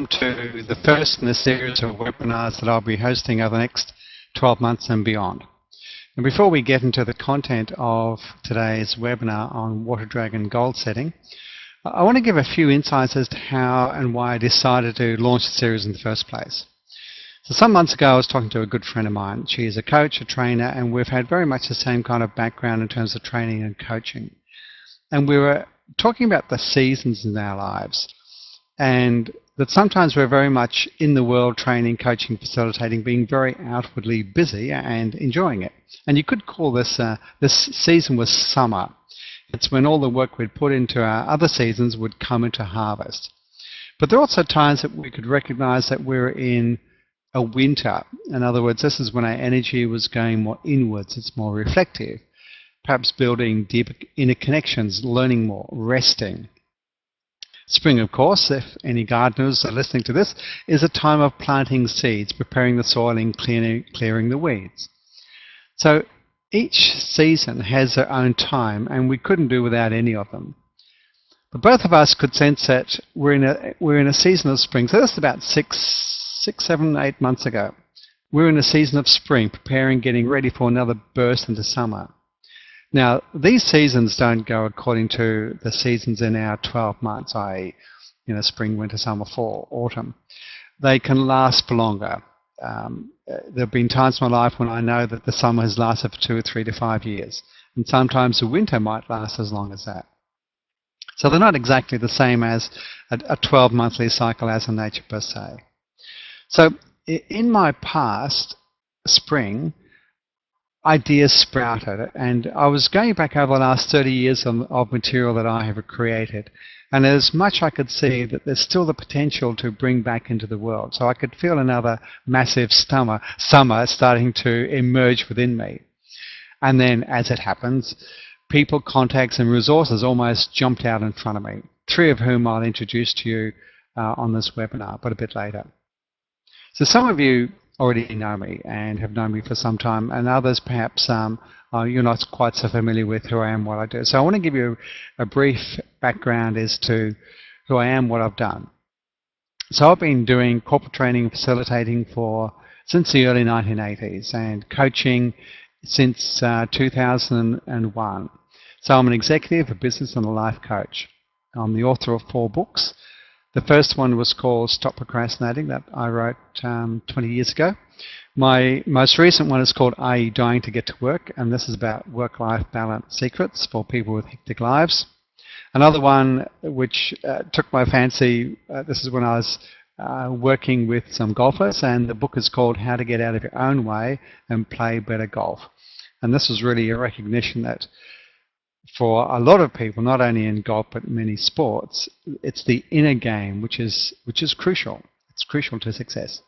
welcome to the first in a series of webinars that I'll be hosting over the next 12 months and beyond. And before we get into the content of today's webinar on Water Dragon goal setting, I want to give a few insights as to how and why I decided to launch the series in the first place. So some months ago I was talking to a good friend of mine. She is a coach, a trainer, and we've had very much the same kind of background in terms of training and coaching. And we were talking about the seasons in our lives, and that sometimes we're very much in the world training, coaching, facilitating, being very outwardly busy and enjoying it. And you could call this season was summer. It's when all the work we'd put into our other seasons would come into harvest. But there are also times that we could recognize that we're in a winter. In other words, this is when our energy was going more inwards. It's more reflective, perhaps building deeper inner connections, learning more, resting. Spring, of course, if any gardeners are listening to this, is a time of planting seeds, preparing the soil and clearing the weeds. So each season has their own time, and we couldn't do without any of them. But both of us could sense that we're in a season of spring. So that's about 8 months ago. We're in a season of spring, preparing, getting ready for another burst into summer. Now, these seasons don't go according to the seasons in our 12 months, i.e., spring, winter, summer, fall, autumn. They can last for longer. There have been times in my life when I know that the summer has lasted for 2 or 3 to 5 years, and sometimes the winter might last as long as that. So they're not exactly the same as a 12-monthly cycle as in nature per se. So in my past, spring, ideas sprouted, and I was going back over the last 30 years of material that I have created, and as much I could see that there's still the potential to bring back into the world. So I could feel another massive summer starting to emerge within me. And then, as it happens, people, contacts, and resources almost jumped out in front of me, 3 of whom I'll introduce to you on this webinar, but a bit later. So some of you already know me and have known me for some time, and others perhaps you're not quite so familiar with who I am, what I do. So I want to give you a brief background as to who I am, what I've done. So I've been doing corporate training and facilitating since the early 1980s, and coaching since 2001. So I'm an executive, a business and a life coach. I'm the author of 4 books. The first one was called Stop Procrastinating, that I wrote 20 years ago. My most recent one is called Are You Dying to Get to Work? And this is about work-life balance secrets for people with hectic lives. Another one which took my fancy, this is when I was working with some golfers, and the book is called How to Get Out of Your Own Way and Play Better Golf. And this was really a recognition that for a lot of people, not only in golf but many sports, it's the inner game which is crucial. It's crucial to success.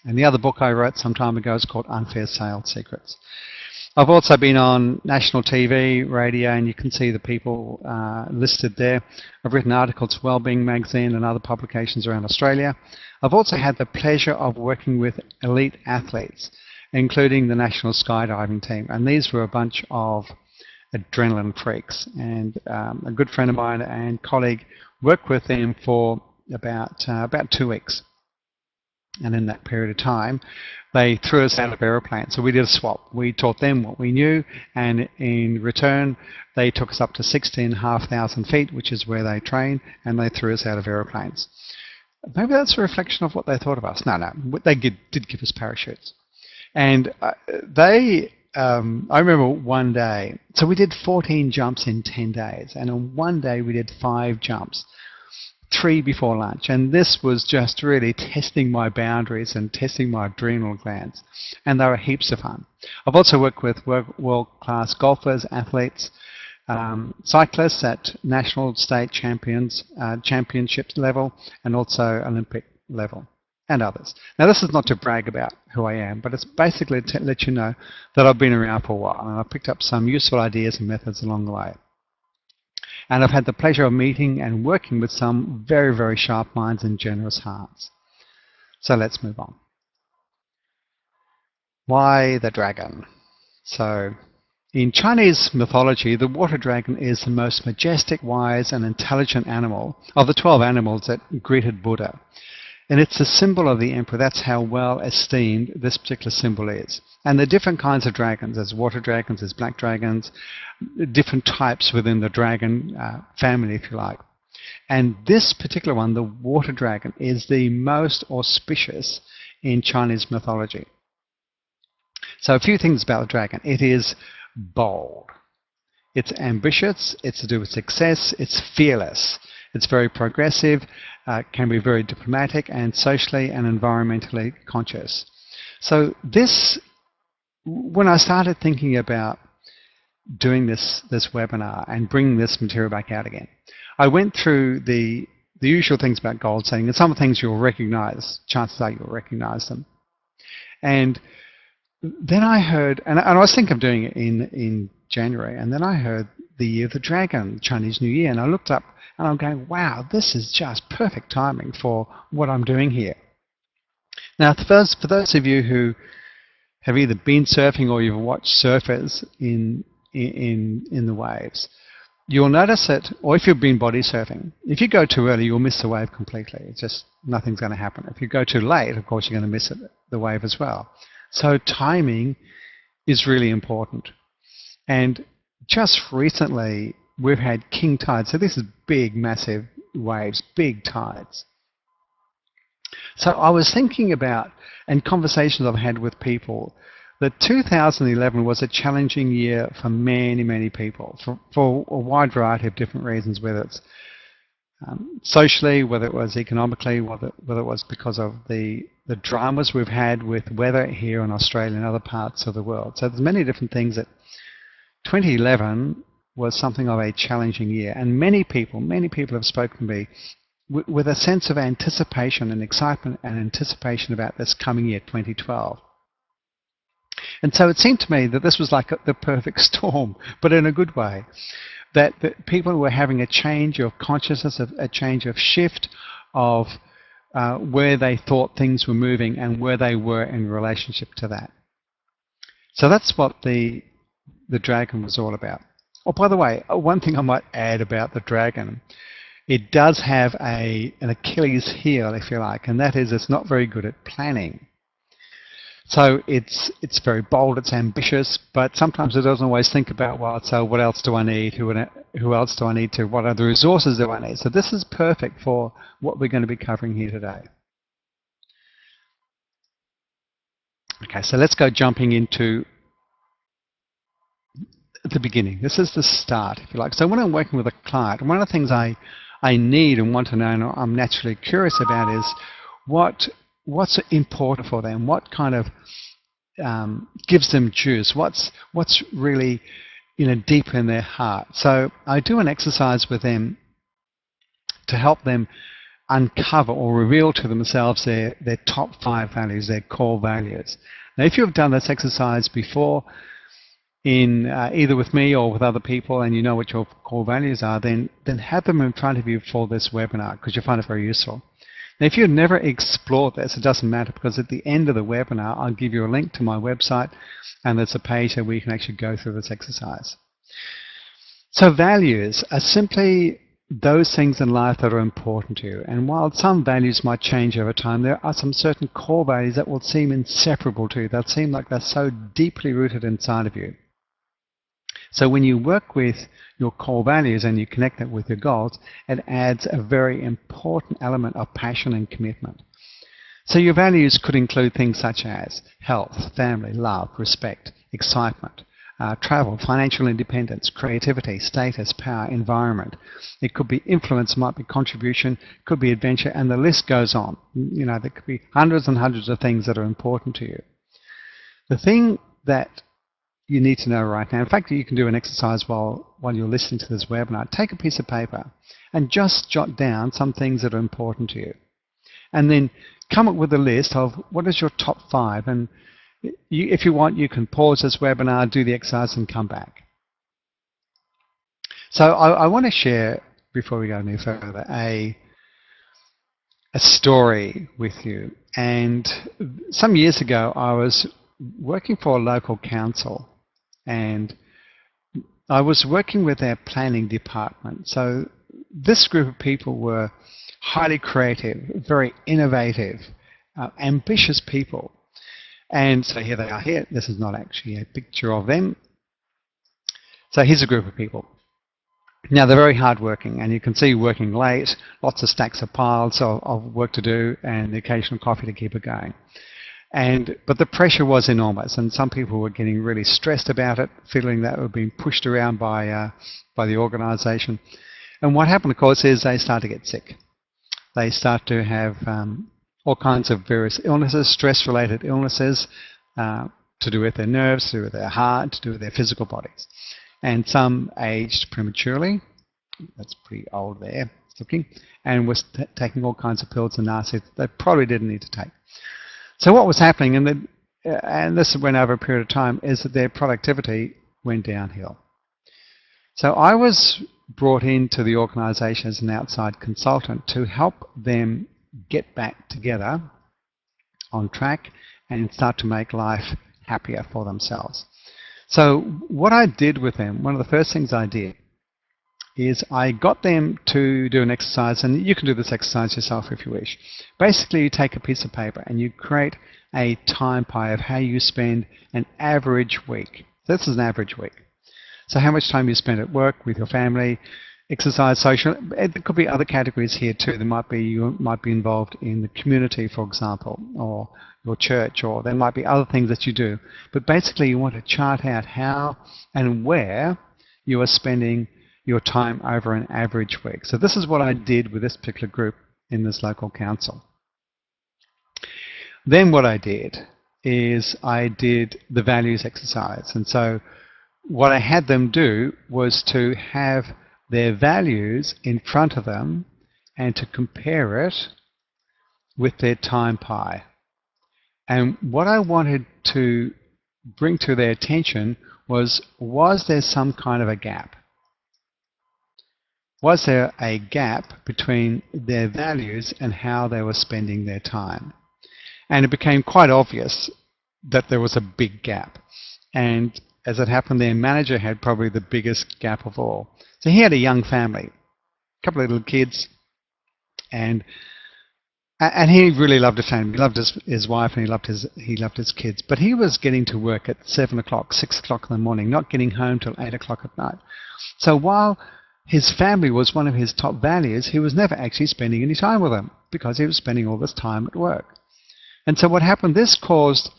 And the other book I wrote some time ago is called Unfair Sales Secrets. I've also been on national TV, radio, and you can see the people listed there. I've written articles for Wellbeing Magazine and other publications around Australia. I've also had the pleasure of working with elite athletes, including the national skydiving team. And these were a bunch of adrenaline freaks, and a good friend of mine and colleague worked with them for about 2 weeks, and in that period of time they threw us out of aeroplanes. So we did a swap. We taught them what we knew, and in return they took us up to 16,500 feet, which is where they train, and they threw us out of aeroplanes. Maybe that's a reflection of what they thought of us. No, they did give us parachutes. And I remember one day, so we did 14 jumps in 10 days, and on one day we did 5 jumps, 3 before lunch, and this was just really testing my boundaries and testing my adrenal glands, and they were heaps of fun. I've also worked with world-class golfers, athletes, cyclists at national, state championships level, and also Olympic level, and others. Now, this is not to brag about who I am, but it's basically to let you know that I've been around for a while, and I've picked up some useful ideas and methods along the way. And I've had the pleasure of meeting and working with some very, very sharp minds and generous hearts. So let's move on. Why the dragon? So, in Chinese mythology, the water dragon is the most majestic, wise, and intelligent animal of the 12 animals that greeted Buddha. And it's a symbol of the emperor. That's how well esteemed this particular symbol is. And there are different kinds of dragons. There's water dragons, there's black dragons, different types within the dragon family, if you like. And this particular one, the water dragon, is the most auspicious in Chinese mythology. So a few things about the dragon. It is bold. It's ambitious. It's to do with success. It's fearless. It's very progressive, can be very diplomatic and socially and environmentally conscious. So this, when I started thinking about doing this webinar and bringing this material back out again, I went through the usual things about goal setting, and some of the things you'll recognize, chances are you'll recognize them. And then I heard, and I was thinking of doing it in January, and then I heard the Year of the Dragon, Chinese New Year, and I looked up and I'm going, wow, this is just perfect timing for what I'm doing here. Now, for those of you who have either been surfing or you've watched surfers in the waves, you'll notice it, or if you've been body surfing, if you go too early, you'll miss the wave completely. It's just, nothing's going to happen. If you go too late, of course, you're going to miss the wave as well. So timing is really important. And just recently, we've had king tides. So this is big, massive waves, big tides. So I was thinking about, and conversations I've had with people, that 2011 was a challenging year for many, many people, for a wide variety of different reasons, whether it's socially, whether it was economically, whether it was because of the dramas we've had with weather here in Australia and other parts of the world. So there's many different things that 2011 was something of a challenging year. And many people have spoken to me with a sense of anticipation and excitement and anticipation about this coming year, 2012. And so it seemed to me that this was like the perfect storm, but in a good way. That people were having a change of consciousness, a change of shift of where they thought things were moving and where they were in relationship to that. So that's what the dragon was all about. Oh, by the way, one thing I might add about the dragon, it does have an Achilles heel, if you like, and that is it's not very good at planning. So it's very bold, it's ambitious, but sometimes it doesn't always think about, well, so what else do I need? Who else do I need to? What other resources do I need? So this is perfect for what we're going to be covering here today. Okay, so let's go jumping into the beginning. This is the start, if you like. So when I'm working with a client, one of the things I need and want to know, and I'm naturally curious about, is what's important for them, what kind of gives them juice, what's really deep in their heart. So I do an exercise with them to help them uncover or reveal to themselves their top 5 values, their core values. Now, if you've done this exercise before, in either with me or with other people, and you know what your core values are, then have them in front of you for this webinar, because you'll find it very useful. Now, if you've never explored this, it doesn't matter, because at the end of the webinar, I'll give you a link to my website, and there's a page where you can actually go through this exercise. So values are simply those things in life that are important to you. And while some values might change over time, there are some certain core values that will seem inseparable to you. They'll seem like they're so deeply rooted inside of you. So when you work with your core values and you connect that with your goals, it adds a very important element of passion and commitment. So your values could include things such as health, family, love, respect, excitement, travel, financial independence, creativity, status, power, environment. It could be influence, might be contribution, could be adventure, and the list goes on. There could be hundreds and hundreds of things that are important to you. The thing that you need to know right now, in fact, you can do an exercise while you're listening to this webinar. Take a piece of paper and just jot down some things that are important to you. And then come up with a list of what is your top 5. And if you want, you can pause this webinar, do the exercise, and come back. So I want to share, before we go any further, a story with you. And some years ago, I was working for a local council, and I was working with their planning department. So this group of people were highly creative, very innovative, ambitious people. And so here they are here. This is not actually a picture of them. So here's a group of people. Now they're very hardworking, and you can see working late, lots of stacks of piles of work to do, and the occasional coffee to keep it going. But the pressure was enormous, and some people were getting really stressed about it, feeling that they were being pushed around by the organisation. And what happened, of course, is they start to get sick. They start to have all kinds of various illnesses, stress-related illnesses, to do with their nerves, to do with their heart, to do with their physical bodies. And some aged prematurely. That's pretty old there, looking, and was taking all kinds of pills and nasty they probably didn't need to take. So what was happening, and this went over a period of time, is that their productivity went downhill. So I was brought into the organisation as an outside consultant to help them get back together on track and start to make life happier for themselves. So what I did with them, one of the first things I did, is I got them to do an exercise, and you can do this exercise yourself if you wish. Basically, you take a piece of paper and you create a time pie of how you spend an average week. So this is an average week. So how much time you spend at work, with your family, exercise, social. There could be other categories here too. You might be involved in the community, for example, or your church, or there might be other things that you do. But basically, you want to chart out how and where you are spending your time over an average week. So this is what I did with this particular group in this local council. Then what I did is I did the values exercise. And so what I had them do was to have their values in front of them and to compare it with their time pie. And what I wanted to bring to their attention was there some kind of a gap? Was there a gap between their values and how they were spending their time? And it became quite obvious that there was a big gap. And as it happened, their manager had probably the biggest gap of all. So he had a young family, a couple of little kids, and he really loved his family. He loved his wife, and he loved his kids. But he was getting to work at 7 o'clock, 6 o'clock in the morning, not getting home till 8 o'clock at night. So while his family was one of his top values, he was never actually spending any time with them because he was spending all this time at work. And so what happened, this caused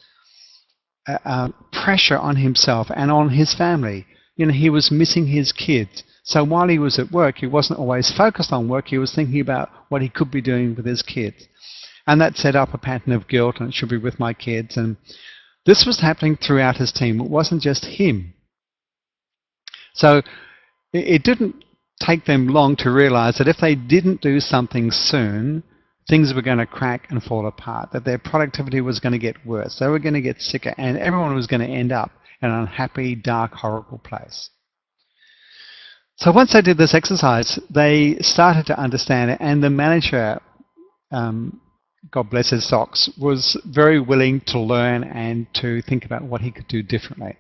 pressure on himself and on his family. You know, he was missing his kids. So while he was at work, he wasn't always focused on work. He was thinking about what he could be doing with his kids. And that set up a pattern of guilt, and it should be with my kids. And this was happening throughout his team. It wasn't just him. So it didn't take them long to realize that if they didn't do something soon, things were going to crack and fall apart, that their productivity was going to get worse. They were going to get sicker, and everyone was going to end up in an unhappy, dark, horrible place. So once they did this exercise, they started to understand it, and the manager, God bless his socks, was very willing to learn and to think about what he could do differently.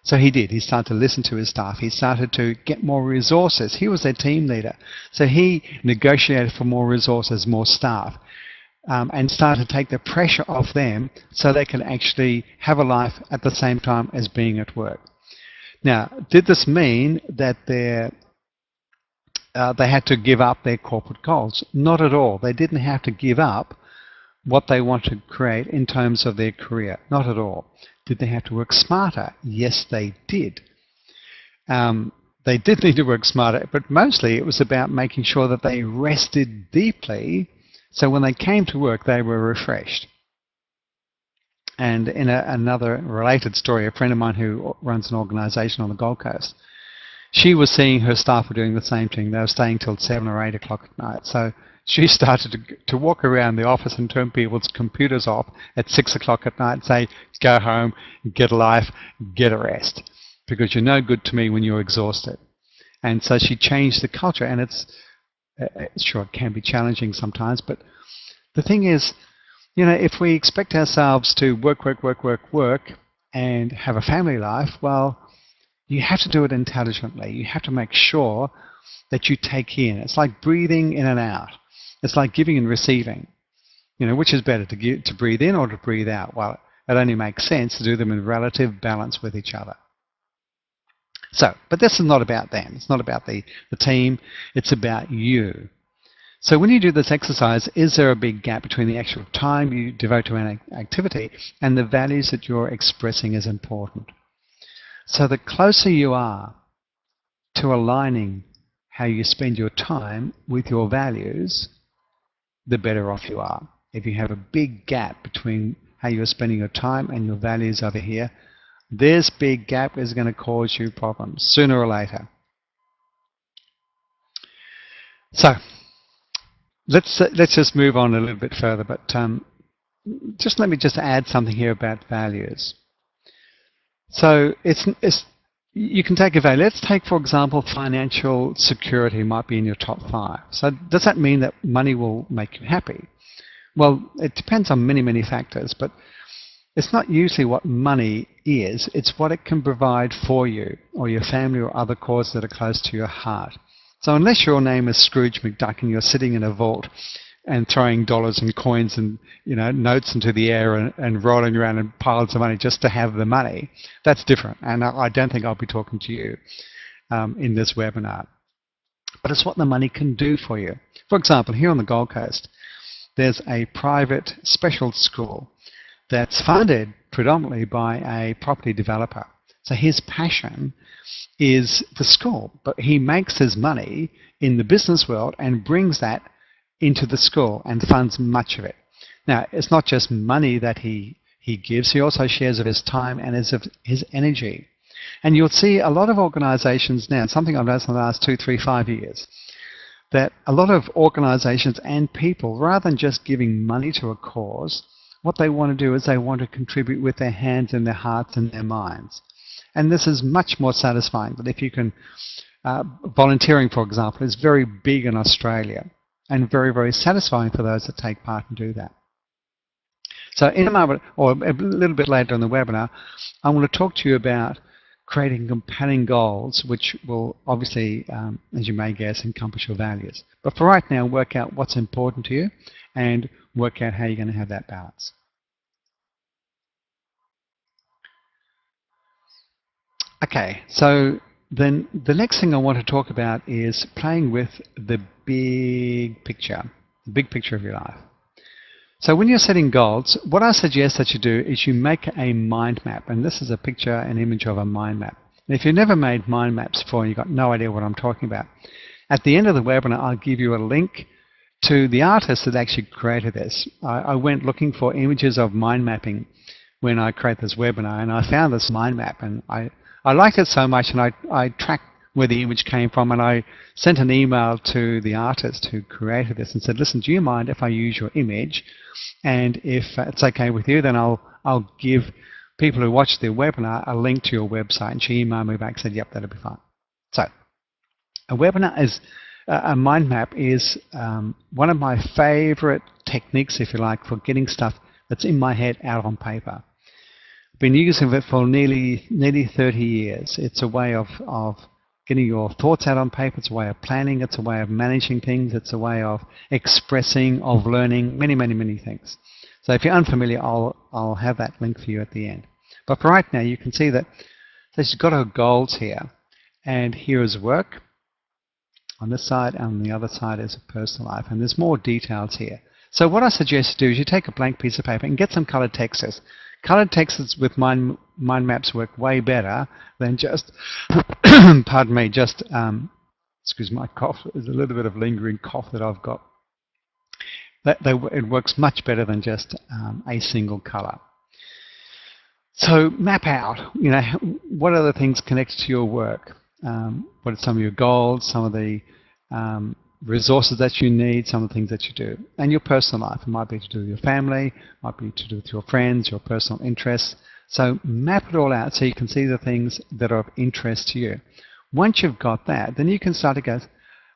So he did. He started to listen to his staff. He started to get more resources. He was their team leader. So he negotiated for more resources, more staff, and started to take the pressure off them so they could actually have a life at the same time as being at work. Now, did this mean that they had to give up their corporate goals? Not at all. They didn't have to give up what they wanted to create in terms of their career. Not at all. Did they have to work smarter? Yes, they did. They did need to work smarter, but mostly it was about making sure that they rested deeply so when they came to work, they were refreshed. And in another related story, a friend of mine who runs an organisation on the Gold Coast, she was seeing her staff were doing the same thing. They were staying till 7 or 8 o'clock at night. So she started to walk around the office and turn people's computers off at 6 o'clock at night and say, go home, get a life, get a rest, because you're no good to me when you're exhausted. And so she changed the culture, and it's sure it can be challenging sometimes, but the thing is, you know, if we expect ourselves to work, and have a family life, well, you have to do it intelligently. You have to make sure that you take in. It's like breathing in and out. It's like giving and receiving. Which is better, to breathe in or to breathe out? Well, it only makes sense to do them in relative balance with each other. So, but this is not about them. It's not about the team. It's about you. So when you do this exercise, is there a big gap between the actual time you devote to an activity and the values that you're expressing as important? So the closer you are to aligning how you spend your time with your values, the better off you are. If you have a big gap between how you're spending your time and your values over here, this big gap is going to cause you problems sooner or later. So let's just move on a little bit further, but just let me just add something here about values. So you can take a value. Let's take, for example, financial security might be in your top 5. So does that mean that money will make you happy? Well, it depends on many, many factors, but it's not usually what money is. It's what it can provide for you or your family or other causes that are close to your heart. So unless your name is Scrooge McDuck and you're sitting in a vault and throwing dollars and coins and notes into the air and rolling around in piles of money just to have the money, that's different. And I don't think I'll be talking to you in this webinar. But it's what the money can do for you. For example, here on the Gold Coast, there's a private special school that's funded predominantly by a property developer. So his passion is the school, but he makes his money in the business world and brings that into the school and funds much of it. Now, it's not just money that he gives, he also shares of his time and his energy. And you'll see a lot of organizations now, something I've noticed in the last 2, 3, 5 years, that a lot of organizations and people, rather than just giving money to a cause, what they want to do is they want to contribute with their hands and their hearts and their minds. And this is much more satisfying. But if you can, volunteering, for example, is very big in Australia and very, very satisfying for those that take part and do that. So in a moment, or a little bit later in the webinar, I want to talk to you about creating compelling goals, which will obviously, as you may guess, encompass your values. But for right now, work out what's important to you and work out how you're going to have that balance. Okay, so then the next thing I want to talk about is playing with the big picture of your life. So when you're setting goals, what I suggest that you do is you make a mind map. And this is a picture, an image of a mind map. And if you've never made mind maps before and you've got no idea what I'm talking about, at the end of the webinar, I'll give you a link to the artist that actually created this. I went looking for images of mind mapping when I created this webinar, and I found this mind map, and I liked it so much, and I tracked where the image came from, and I sent an email to the artist who created this and said, listen, do you mind if I use your image? And if it's okay with you, then I'll give people who watch the webinar a link to your website. And she emailed me back and said, yep, that'll be fine. So a webinar is, a mind map is one of my favorite techniques, if you like, for getting stuff that's in my head out on paper. I've been using it for nearly 30 years. It's a way of getting your thoughts out on paper. It's a way of planning. It's a way of managing things. It's a way of expressing, of learning, many, many, many things. So if you're unfamiliar, I'll have that link for you at the end. But for right now, you can see that she's got her goals here. And here is work on this side, and on the other side is a personal life. And there's more details here. So what I suggest you do is you take a blank piece of paper and get some colored texts. Colored texts with mind maps work way better than just, pardon me, just, excuse my cough, there's a little bit of lingering cough that I've got. It works much better than just a single color. So map out, what other things connect to your work? What are some of your goals, some of the resources that you need, some of the things that you do, and your personal life. It might be to do with your family, might be to do with your friends, your personal interests. So map it all out so you can see the things that are of interest to you. Once you've got that, then you can start to go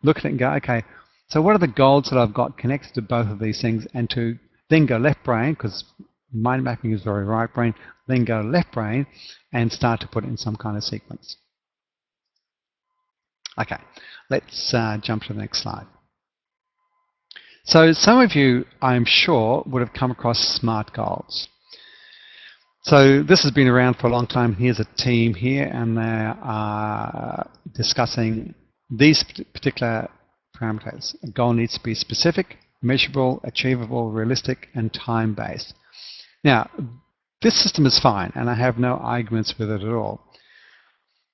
look at it and go, okay, so what are the goals that I've got connected to both of these things, and to then go left brain, because mind mapping is very right brain, then go left brain and start to put it in some kind of sequence. Okay, let's jump to the next slide. So some of you, I'm sure, would have come across SMART goals. So this has been around for a long time. Here's a team here, and they are discussing these particular parameters. A goal needs to be specific, measurable, achievable, realistic, and time-based. Now, this system is fine, and I have no arguments with it at all.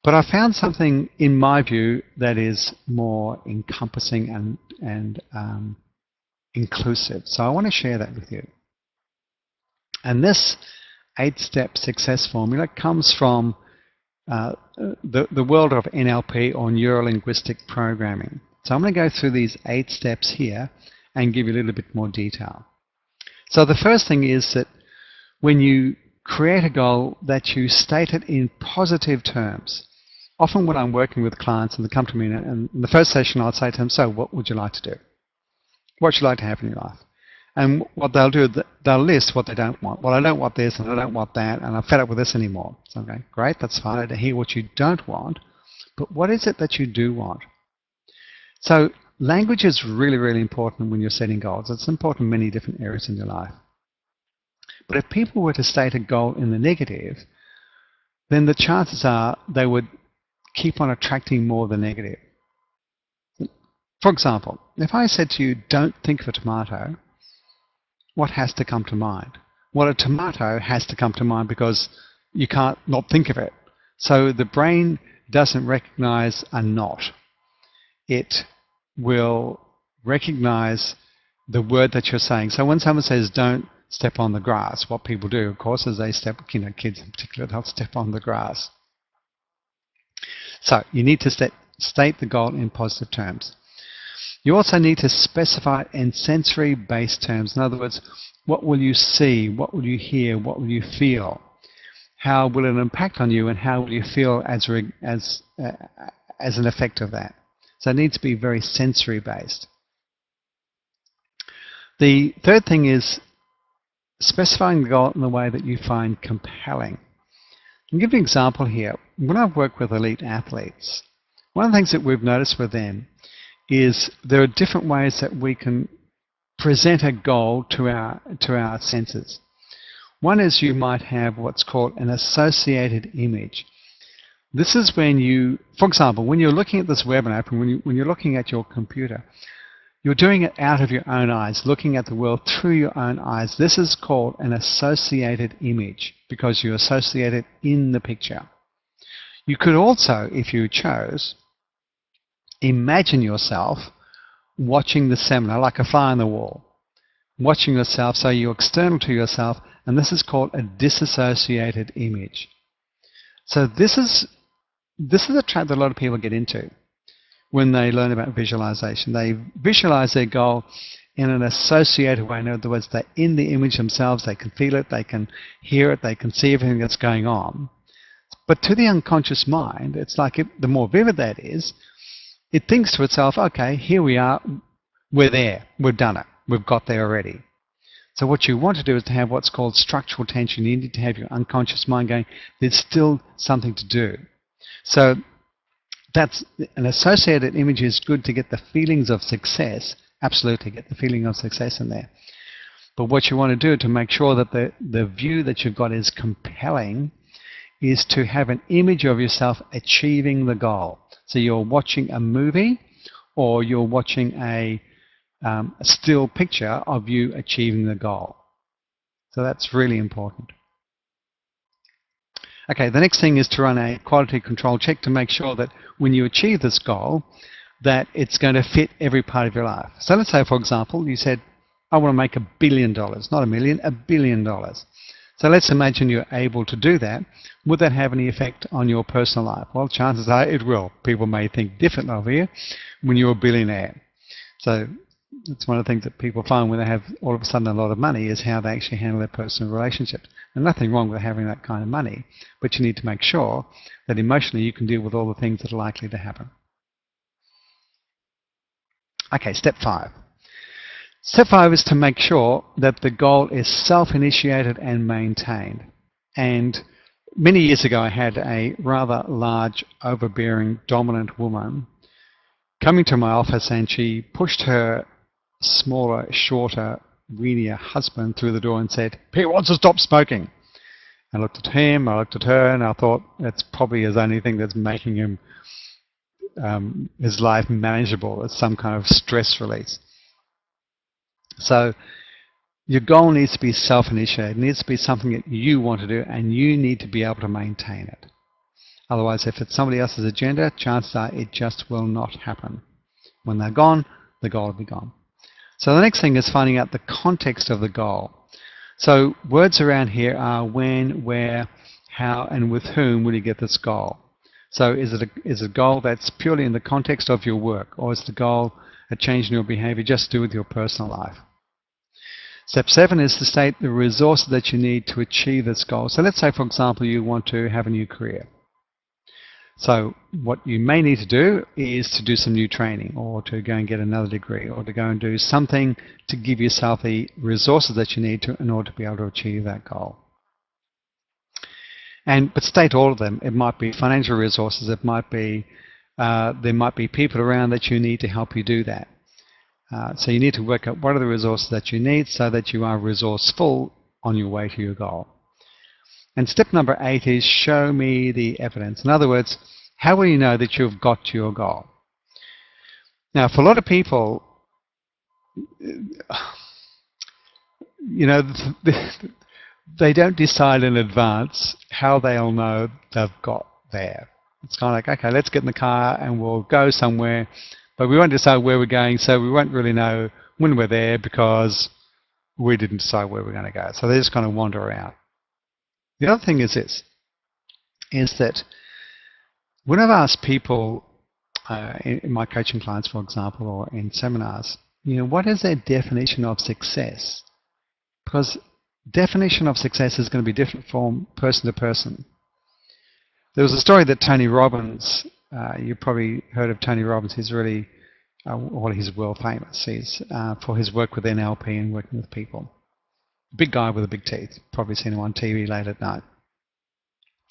But I found something, in my view, that is more encompassing and inclusive. So I want to share that with you. And this 8-step success formula comes from the world of NLP, or neuro-linguistic programming. So I'm going to go through these 8 steps here and give you a little bit more detail. So the first thing is that when you create a goal, that you state it in positive terms. Often when I'm working with clients and they come to me, and in the first session I'll say to them, so what would you like to do? What would you like to have in your life? And what they'll do, they'll list what they don't want. Well, I don't want this and I don't want that, and I'm fed up with this anymore. So, okay, great, that's fine. I hear what you don't want, but what is it that you do want? So language is really, really important when you're setting goals. It's important in many different areas in your life. But if people were to state a goal in the negative, then the chances are they would keep on attracting more of the negative. For example, if I said to you, don't think of a tomato, what has to come to mind? Well, a tomato has to come to mind because you can't not think of it. So the brain doesn't recognize a not. It will recognize the word that you're saying. So when someone says, don't step on the grass, what people do, of course, is they step, kids in particular, they'll step on the grass. So you need to state the goal in positive terms. You also need to specify it in sensory-based terms. In other words, what will you see? What will you hear? What will you feel? How will it impact on you, and how will you feel as an effect of that? So it needs to be very sensory-based. The third thing is specifying the goal in the way that you find compelling. I'll give you an example here. When I've worked with elite athletes, one of the things that we've noticed with them is there are different ways that we can present a goal to our senses. One is you might have what's called an associated image. This is when you, for example, when you're looking at this webinar, and when you're looking at your computer, you're doing it out of your own eyes, looking at the world through your own eyes. This is called an associated image because you associate it in the picture. You could also, if you chose, imagine yourself watching the seminar like a fly on the wall, watching yourself, so you're external to yourself, and this is called a disassociated image. So this is a trap that a lot of people get into when they learn about visualization. They visualize their goal in an associated way. In other words, they're in the image themselves, they can feel it, they can hear it, they can see everything that's going on. But to the unconscious mind, it's like the more vivid that is, it thinks to itself, okay, here we are, we're there, we've done it, we've got there already. So what you want to do is to have what's called structural tension. You need to have your unconscious mind going, there's still something to do. So that's an associated image is good to get the feelings of success, absolutely get the feeling of success in there. But what you want to do to make sure that the view that you've got is compelling is to have an image of yourself achieving the goal. So you're watching a movie or you're watching a still picture of you achieving the goal. So that's really important. Okay, the next thing is to run a quality control check to make sure that when you achieve this goal, that it's going to fit every part of your life. So let's say, for example, you said, I want to make $1 billion, not a million, $1 billion. So let's imagine you're able to do that. Would that have any effect on your personal life? Well, chances are it will. People may think differently of you when you're a billionaire. So it's one of the things that people find when they have all of a sudden a lot of money is how they actually handle their personal relationships. And nothing wrong with having that kind of money, but you need to make sure that emotionally you can deal with all the things that are likely to happen. Okay, step 5. Step 5 is to make sure that the goal is self-initiated and maintained. And many years ago I had a rather large, overbearing, dominant woman coming to my office, and she pushed her smaller, shorter, weenier husband through the door and said, "He wants to stop smoking." I looked at him, I looked at her, and I thought that's probably his only thing that's making him his life manageable. It's some kind of stress release. So your goal needs to be self-initiated. It needs to be something that you want to do, and you need to be able to maintain it. Otherwise, if it's somebody else's agenda, chances are it just will not happen. When they're gone, the goal will be gone. So the next thing is finding out the context of the goal. So words around here are when, where, how, and with whom will you get this goal. So is it a goal that's purely in the context of your work, or is the goal a change in your behavior just to do with your personal life? Step 7 is to state the resources that you need to achieve this goal. So let's say, for example, you want to have a new career. So what you may need to do is to do some new training, or to go and get another degree, or to go and do something to give yourself the resources that you need to in order to be able to achieve that goal. But state all of them. It might be financial resources. It might be there might be people around that you need to help you do that. So you need to work out what are the resources that you need so that you are resourceful on your way to your goal. And step number 8 is show me the evidence. In other words, how will you know that you've got to your goal? Now, for a lot of people, you know, they don't decide in advance how they'll know they've got there. It's kind of like, okay, let's get in the car and we'll go somewhere, but we won't decide where we're going, so we won't really know when we're there because we didn't decide where we're going to go. So they just kind of wander around. The other thing is this, is that when I've asked people in my coaching clients, for example, or in seminars, you know, what is their definition of success? Because definition of success is going to be different from person to person. There was a story that Tony Robbins, you probably heard of Tony Robbins. He's really, well, he's world famous. He's for his work with NLP and working with people. Big guy with the big teeth. Probably seen him on TV late at night.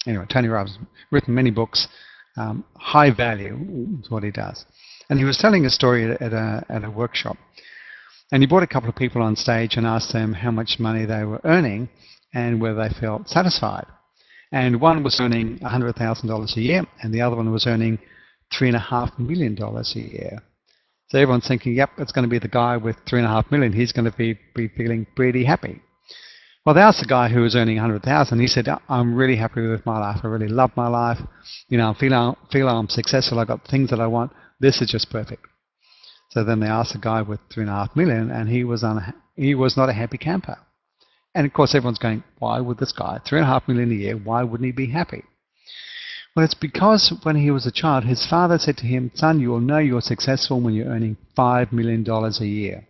Anyway, Tony Robbins, written many books. High value is what he does. And he was telling a story at a workshop. And he brought a couple of people on stage and asked them how much money they were earning and whether they felt satisfied. And one was earning $100,000 a year, and the other one was earning $3.5 million a year. So everyone's thinking, yep, it's going to be the guy with $3.5 million. He's going to be feeling pretty happy. Well, they asked the guy who was earning $100,000. He said, I'm really happy with my life. I really love my life. You know, I feel I'm successful. I've got things that I want. This is just perfect. So then they asked the guy with $3.5 million, and he was not a happy camper. And of course, everyone's going, why would this guy, $3.5 million a year, why wouldn't he be happy? Well, it's because when he was a child, his father said to him, son, you will know you're successful when you're earning $5 million a year.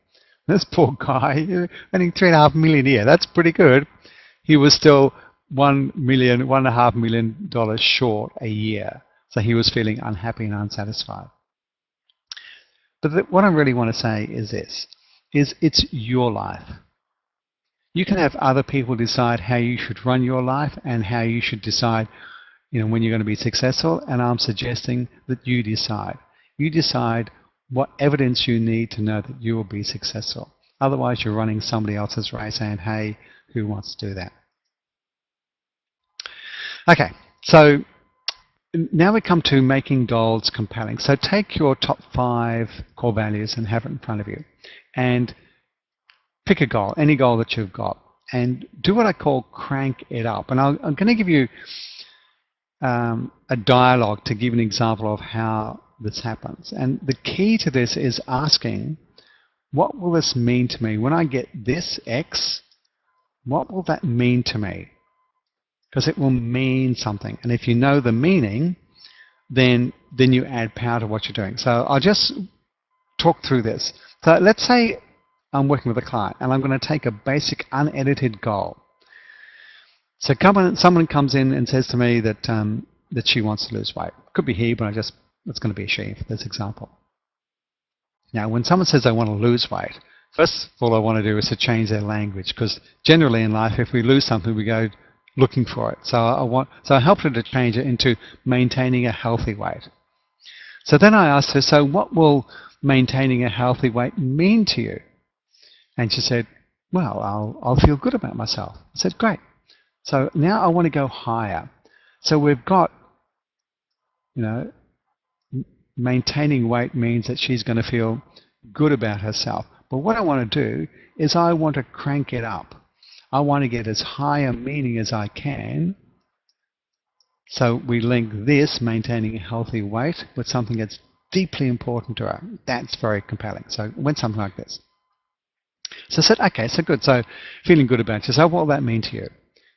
This poor guy, earning $3.5 million a year, that's pretty good. He was still $1.5 million short a year. So he was feeling unhappy and unsatisfied. But what I really want to say is this, is it's your life. You can have other people decide how you should run your life and how you should decide, you know, when you're going to be successful, and I'm suggesting that you decide. You decide what evidence you need to know that you will be successful. Otherwise, you're running somebody else's race and, hey, who wants to do that? Okay, so now we come to making goals compelling. So take your top 5 core values and have it in front of you. And pick a goal, any goal that you've got, and do what I call crank it up. And I'm going to give you a dialogue to give an example of how this happens. And the key to this is asking, what will this mean to me? When I get this X, what will that mean to me? Because it will mean something. And if you know the meaning, then you add power to what you're doing. So I'll just talk through this. So let's say I'm working with a client and I'm going to take a basic unedited goal. So someone comes in and says to me that that she wants to lose weight. Could be he, but it's going to be a she for this example. Now, when someone says they want to lose weight, first of all I want to do is to change their language, because generally in life, if we lose something, we go looking for it. So I help her to change it into maintaining a healthy weight. So then I asked her, so what will maintaining a healthy weight mean to you? And she said, well, I'll feel good about myself. I said, great. So now I want to go higher. So we've got, you know, maintaining weight means that she's going to feel good about herself. But what I want to do is I want to crank it up. I want to get as high a meaning as I can. So we link this, maintaining a healthy weight, with something that's deeply important to her. That's very compelling. So it went something like this. So I said, okay, so good. So feeling good about yourself, what will that mean to you?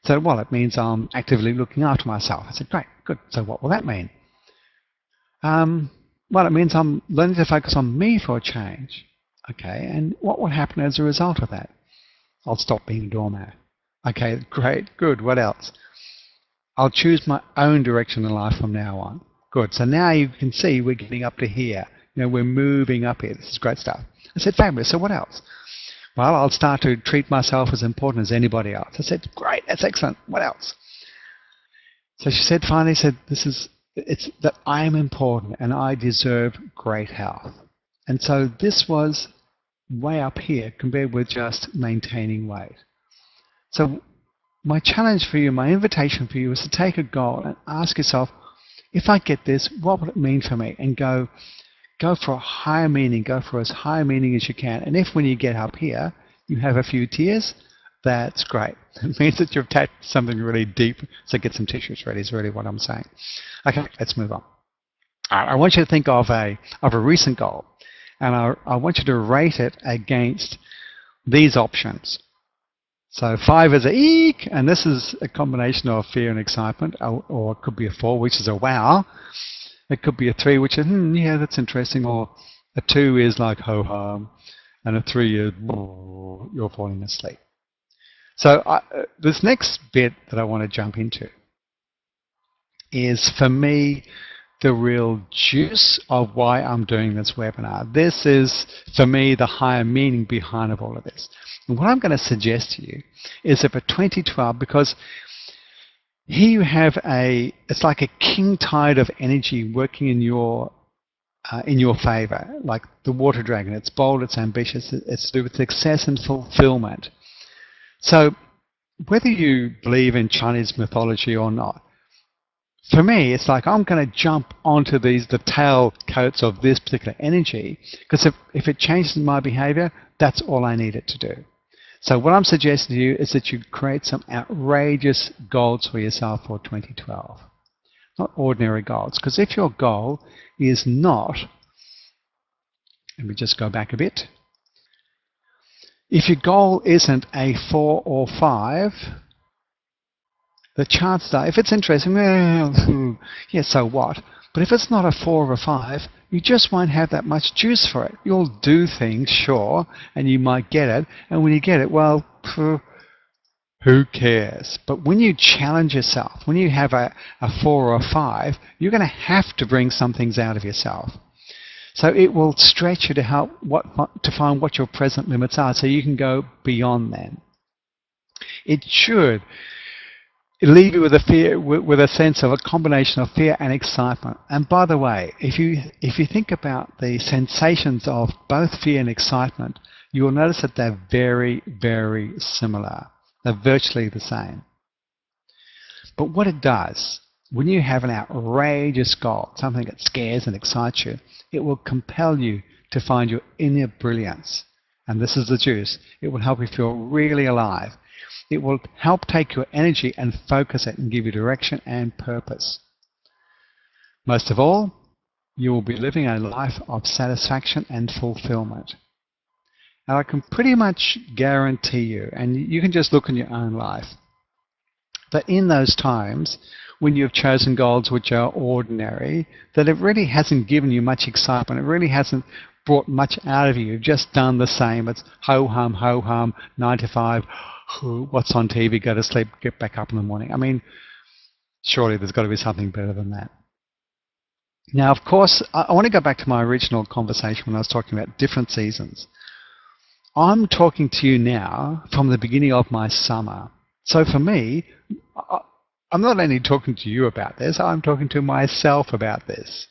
So, well, it means I'm actively looking after myself. I said, great, good. So what will that mean? Well, it means I'm learning to focus on me for a change. Okay, and what will happen as a result of that? I'll stop being a doormat. Okay, great, good. What else? I'll choose my own direction in life from now on. Good. So now you can see we're getting up to here. You know, we're moving up here. This is great stuff. I said, fabulous. So what else? Well, I'll start to treat myself as important as anybody else. I said, great. That's excellent. What else? So she said, finally said, it's that I am important and I deserve great health. And so this was way up here compared with just maintaining weight. So my challenge for you, my invitation for you is to take a goal and ask yourself, if I get this, what would it mean for me? And go for a higher meaning, go for as high a meaning as you can. And if when you get up here, you have a few tears, that's great. It means that you've tapped something really deep. So get some tissues ready is really what I'm saying. Okay, let's move on. I want you to think of a recent goal. And I want you to rate it against these options. So 5 is a eek, and this is a combination of fear and excitement, or it could be a 4, which is a wow. It could be a 3, which is, yeah, that's interesting, or a 2 is like ho-hum, and a 3 is, you're falling asleep. So this next bit that I want to jump into is, for me, the real juice of why I'm doing this webinar. This is, for me, the higher meaning behind all of this. And what I'm going to suggest to you is that for 2012, because here you have it's like a king tide of energy working in your favor, like the water dragon. It's bold, it's ambitious, it's to do with success and fulfillment. So whether you believe in Chinese mythology or not, for me, it's like I'm going to jump onto the tail coats of this particular energy, because if it changes my behavior, that's all I need it to do. So what I'm suggesting to you is that you create some outrageous goals for yourself for 2012. Not ordinary goals, because if your goal is not, let me just go back a bit. If your goal isn't a 4 or 5, the chances are, if it's interesting, yeah, so what? But if it's not a 4 or a 5, you just won't have that much juice for it. You'll do things, sure, and you might get it. And when you get it, well, who cares? But when you challenge yourself, when you have a 4 or a 5, you're going to have to bring some things out of yourself. So it will stretch you to find what your present limits are, so you can go beyond them. It should leave you with a sense of a combination of fear and excitement. And by the way, if you think about the sensations of both fear and excitement, you will notice that they're very, very similar. They're virtually the same. But what it does, when you have an outrageous goal, something that scares and excites you, it will compel you to find your inner brilliance. And this is the juice. It will help you feel really alive. It will help take your energy and focus it and give you direction and purpose. Most of all, you will be living a life of satisfaction and fulfillment. And I can pretty much guarantee you, and you can just look in your own life, that in those times when you've chosen goals which are ordinary, that it really hasn't given you much excitement. It really hasn't brought much out of you. You've just done the same. It's ho-hum, 9 to 5, what's on TV, go to sleep, get back up in the morning. I mean, surely there's got to be something better than that. Now, of course, I want to go back to my original conversation when I was talking about different seasons. I'm talking to you now from the beginning of my summer. So for me, I'm not only talking to you about this, I'm talking to myself about this.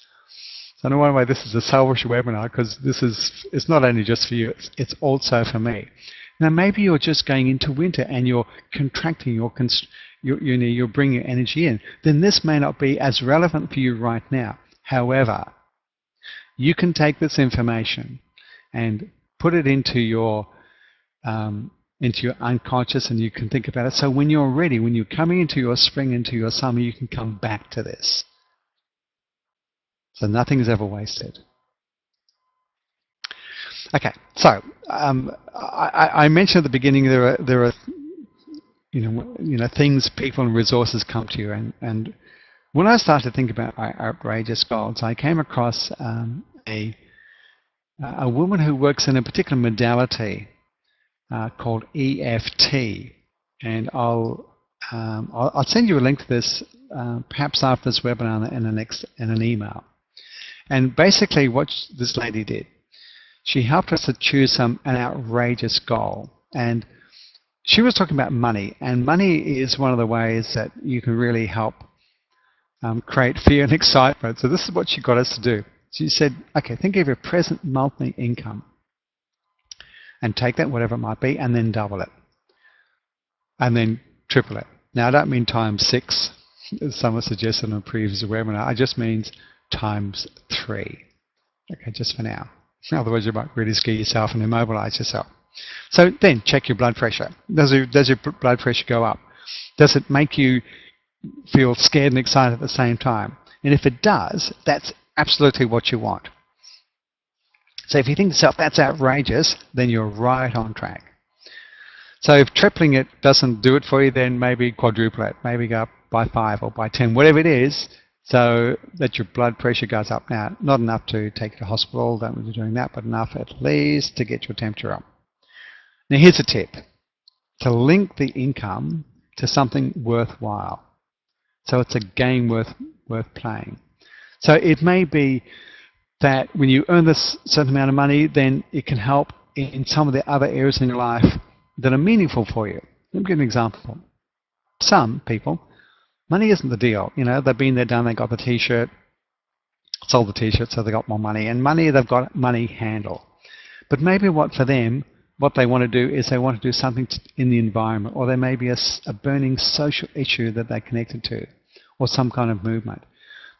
So in one way, this is a selfish webinar because it's not only just for you, it's also for me. Now maybe you're just going into winter and you're contracting, you're bringing your energy in. Then this may not be as relevant for you right now. However, you can take this information and put it into your unconscious, and you can think about it. So when you're ready, when you're coming into your spring, into your summer, you can come back to this. So nothing is ever wasted. Okay, so I mentioned at the beginning there are things, people, and resources come to you, and when I started to think about outrageous goals, I came across a woman who works in a particular modality called EFT, and I'll send you a link to this perhaps after this webinar in an email. And basically, what this lady did, she helped us to choose an outrageous goal, and she was talking about money, and money is one of the ways that you can really help create fear and excitement. So this is what she got us to do. She said, okay, think of your present monthly income and take that, whatever it might be, and then double it, and then triple it. Now I don't mean times 6, as someone suggested in a previous webinar. I just means times 3. Okay, just for now. Otherwise you might really scare yourself and immobilize yourself. So then check your blood pressure. Does your blood pressure go up? Does it make you feel scared and excited at the same time? And if it does, that's absolutely what you want. So if you think to yourself, that's outrageous, then you're right on track. So if tripling it doesn't do it for you, then maybe quadruple it. Maybe go up by 5 or by 10, whatever it is, so that your blood pressure goes up. Now, not enough to take you to hospital, don't want you doing that, but enough at least to get your temperature up. Now here's a tip, to link the income to something worthwhile. So it's a game worth playing. So it may be that when you earn this certain amount of money, then it can help in some of the other areas in your life that are meaningful for you. Let me give an example. Some people, money isn't the deal. They've been there, done, they got the t-shirt, sold the t-shirt, so they got more money. And money, they've got money handle. But maybe for them, what they want to do is they want to do something in the environment, or there may be a burning social issue that they're connected to, or some kind of movement.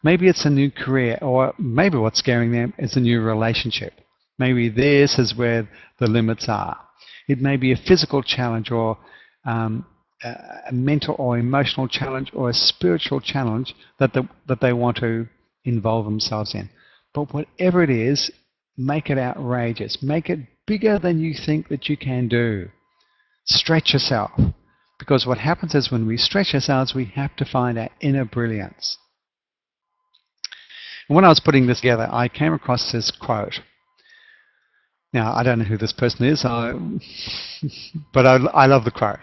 Maybe it's a new career, or maybe what's scaring them is a new relationship. Maybe this is where the limits are. It may be a physical challenge, or a mental or emotional challenge, or a spiritual challenge that they want to involve themselves in. But whatever it is, make it outrageous. Make it bigger than you think that you can do. Stretch yourself. Because what happens is when we stretch ourselves, we have to find our inner brilliance. And when I was putting this together, I came across this quote. Now, I don't know who this person is, but I love the quote.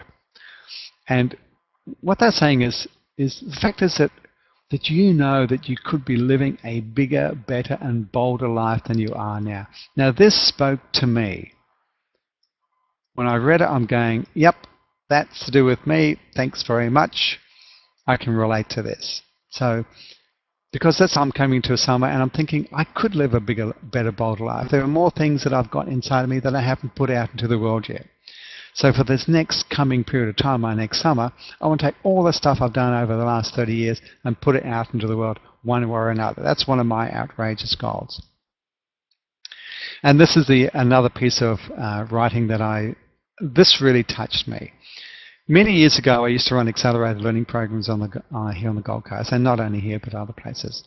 And what they're saying is the fact is that you know that you could be living a bigger, better, and bolder life than you are now. Now, this spoke to me. When I read it, I'm going, yep, that's to do with me. Thanks very much. I can relate to this. So, because I'm coming to a summer and I'm thinking I could live a bigger, better, bolder life. There are more things that I've got inside of me that I haven't put out into the world yet. So for this next coming period of time, my next summer, I want to take all the stuff I've done over the last 30 years and put it out into the world one way or another. That's one of my outrageous goals. And this is another piece of writing that this really touched me. Many years ago, I used to run accelerated learning programs here on the Gold Coast, and not only here, but other places.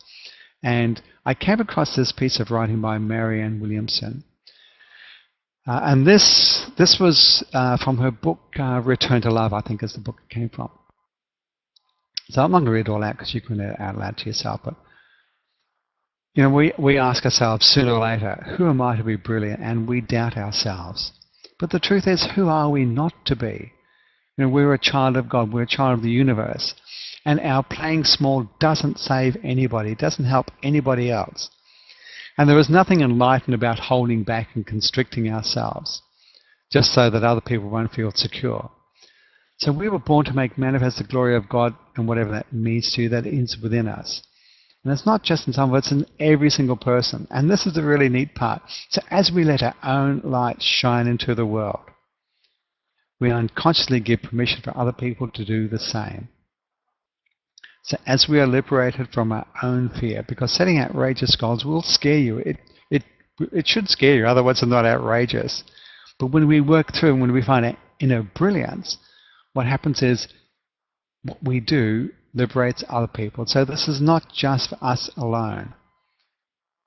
And I came across this piece of writing by Marianne Williamson. And this was from her book, Return to Love, I think is the book it came from. So I'm not going to read it all out because you can read it out loud to yourself. But we ask ourselves sooner or later, who am I to be brilliant? And we doubt ourselves. But the truth is, who are we not to be? We're a child of God. We're a child of the universe. And our playing small doesn't save anybody. It doesn't help anybody else. And there is nothing enlightened about holding back and constricting ourselves just so that other people won't feel secure. So we were born to make manifest the glory of God, and whatever that means to you, that is within us. And it's not just in some of it's in every single person. And this is the really neat part. So as we let our own light shine into the world, we unconsciously give permission for other people to do the same. So as we are liberated from our own fear, because setting outrageous goals will scare you. It should scare you, otherwise it's not outrageous. But when we work through and when we find our inner brilliance, what happens is what we do liberates other people. So this is not just for us alone.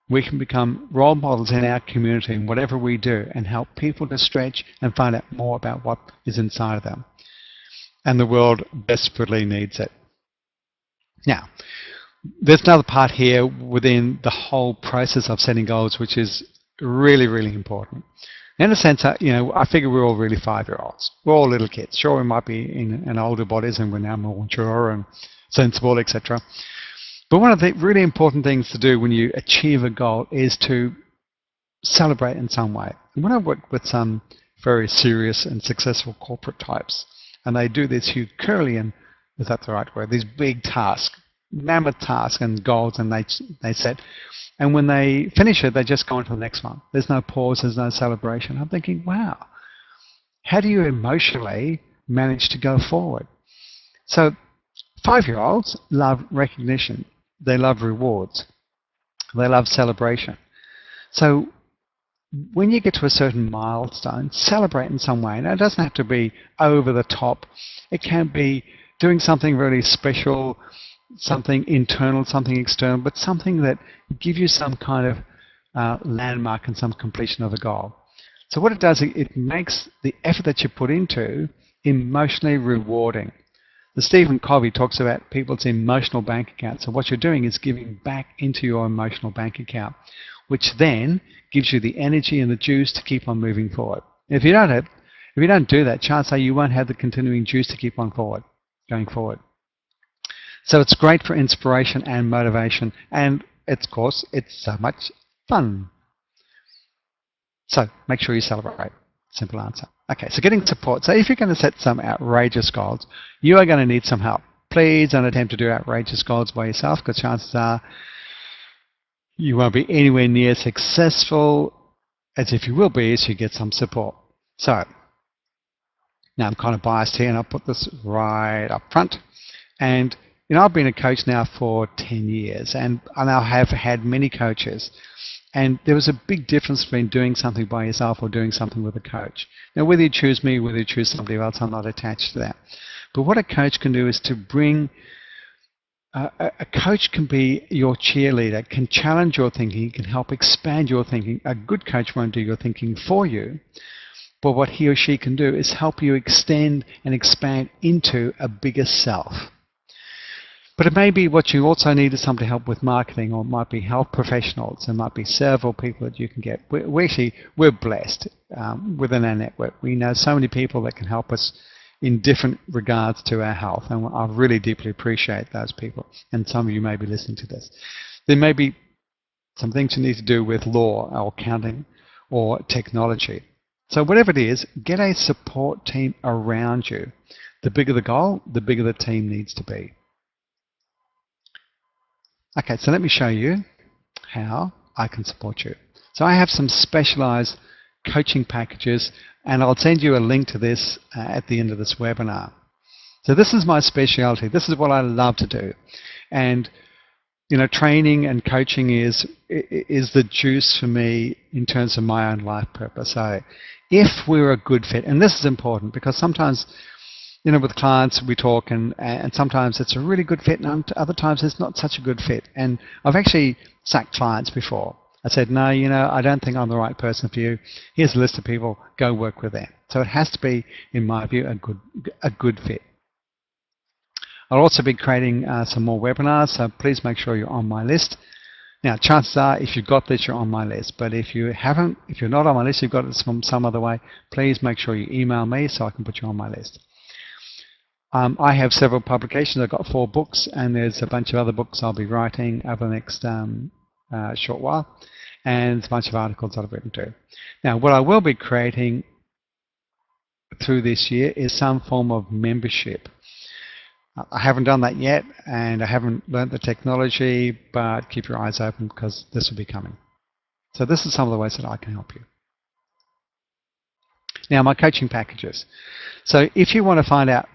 We can become role models in our community in whatever we do and help people to stretch and find out more about what is inside of them. And the world desperately needs it. Now, there's another part here within the whole process of setting goals, which is really, really important. In a sense, I figure we're all really 5-year-olds. We're all little kids. Sure, we might be in older bodies and we're now more mature and sensible, etc. But one of the really important things to do when you achieve a goal is to celebrate in some way. And when I work with some very serious and successful corporate types, and they do this Herculean, is that the right word, these big tasks, mammoth tasks and goals, and they set. And when they finish it, they just go on to the next one. There's no pause, there's no celebration. I'm thinking, wow, how do you emotionally manage to go forward? So 5-year-olds love recognition. They love rewards. They love celebration. So when you get to a certain milestone, celebrate in some way. Now, it doesn't have to be over the top. It can be doing something really special, something internal, something external, but something that gives you some kind of landmark and some completion of a goal. So what it does, it makes the effort that you put into emotionally rewarding. The Stephen Covey talks about people's emotional bank account. So what you're doing is giving back into your emotional bank account, which then gives you the energy and the juice to keep on moving forward. If you don't do that, chances are you won't have the continuing juice to keep on going forward. So it's great for inspiration and motivation, and of course, it's so much fun. So make sure you celebrate. Simple answer. Okay, so getting support. So if you're going to set some outrageous goals, you are going to need some help. Please don't attempt to do outrageous goals by yourself, because chances are you won't be anywhere near successful as if you will be as you get some support. So now I'm kind of biased here, and I'll put this right up front. And I've been a coach now for 10 years, and I now have had many coaches. And there was a big difference between doing something by yourself or doing something with a coach. Now, whether you choose me, whether you choose somebody else, I'm not attached to that. But what a coach can do is to bring, a coach can be your cheerleader, can challenge your thinking, can help expand your thinking. A good coach won't do your thinking for you, but what he or she can do is help you extend and expand into a bigger self. But it may be what you also need is somebody to help with marketing, or it might be health professionals, it might be several people that you can get. We're blessed within our network. We know so many people that can help us in different regards to our health, and I really deeply appreciate those people. And some of you may be listening to this. There may be some things you need to do with law or accounting or technology. So whatever it is, get a support team around you. The bigger the goal, the bigger the team needs to be. Okay, so let me show you how I can support you. So I have some specialized coaching packages, and I'll send you a link to this at the end of this webinar. So this is my specialty. This is what I love to do. And training and coaching is the juice for me in terms of my own life purpose. So if we're a good fit, and this is important because sometimes with clients we talk, and sometimes it's a really good fit, and other times it's not such a good fit. And I've actually sacked clients before. I said, no, I don't think I'm the right person for you. Here's a list of people, go work with them. So it has to be, in my view, a good fit. I'll also be creating some more webinars, so please make sure you're on my list. Now, chances are, if you've got this, you're on my list. But if you haven't, if you're not on my list, you've got it from some other way, please make sure you email me so I can put you on my list. I have several publications. I've got 4 books, and there's a bunch of other books I'll be writing over the next short while, and a bunch of articles that I've written too. Now, what I will be creating through this year is some form of membership. I haven't done that yet, and I haven't learnt the technology, but keep your eyes open because this will be coming. So this is some of the ways that I can help you. Now, my coaching packages. So if you want to find out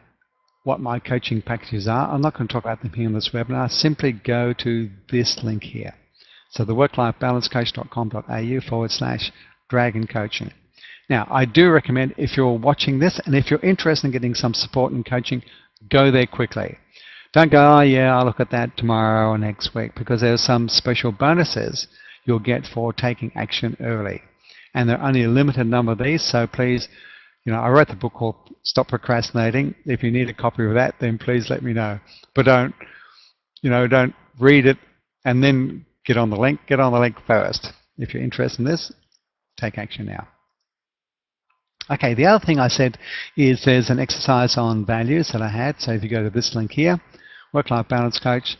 what my coaching packages are, I'm not going to talk about them here in this webinar. Simply go to this link here. So the worklifebalancecoach.com.au/dragon coaching. Now, I do recommend, if you're watching this and if you're interested in getting some support and coaching, go there quickly. Don't go, oh yeah, I'll look at that tomorrow or next week, because there's some special bonuses you'll get for taking action early. And there are only a limited number of these, so please, I wrote the book called Stop Procrastinating. If you need a copy of that, then please let me know. But don't read it and then get on the link. Get on the link first. If you're interested in this, take action now. Okay, the other thing I said is there's an exercise on values that I had. So if you go to this link here, Work-Life Balance Coach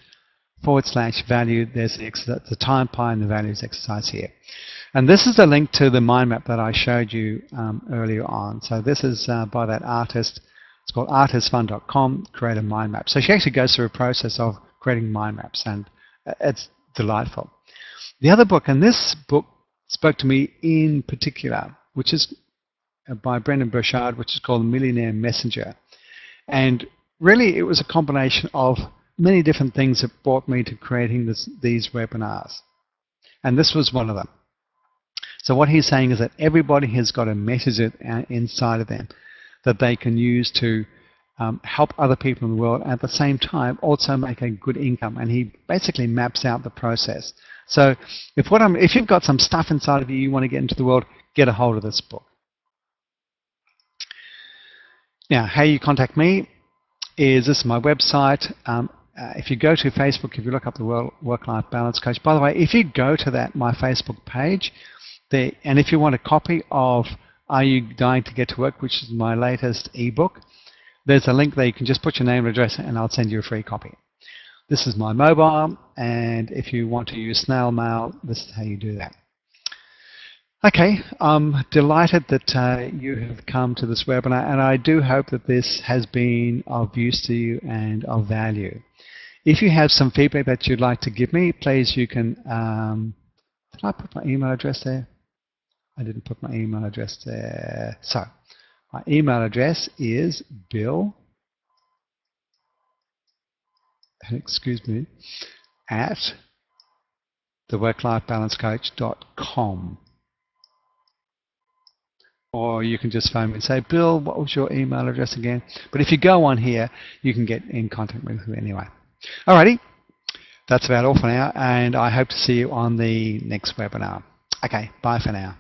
/value, there's the time pie and the values exercise here. And this is a link to the mind map that I showed you earlier on. So this is by that artist. It's called artistfun.com, create a mind map. So she actually goes through a process of creating mind maps, and it's delightful. The other book, and this book spoke to me in particular, which is by Brendan Burchard, which is called The Millionaire Messenger. And really, it was a combination of many different things that brought me to creating these webinars. And this was one of them. So what he's saying is that everybody has got a message inside of them that they can use to help other people in the world, and at the same time also make a good income. And he basically maps out the process. So if you've got some stuff inside of you you want to get into the world, get a hold of this book. Now, how you contact me is this is my website. If you go to Facebook, if you look up the Work-Life Balance Coach, by the way, if you go to my Facebook page, and if you want a copy of Are You Dying to Get to Work, which is my latest ebook, there's a link there. You can just put your name and address and I'll send you a free copy. This is my mobile, and if you want to use snail mail, this is how you do that. Okay, I'm delighted that you have come to this webinar, and I do hope that this has been of use to you and of value. If you have some feedback that you'd like to give me, please you can, did I put my email address there? I didn't put my email address there. So, my email address is bill, at theworklifebalancecoach.com. Or you can just phone me and say, Bill, what was your email address again? But if you go on here, you can get in contact with me anyway. Alrighty, that's about all for now, and I hope to see you on the next webinar. Okay, bye for now.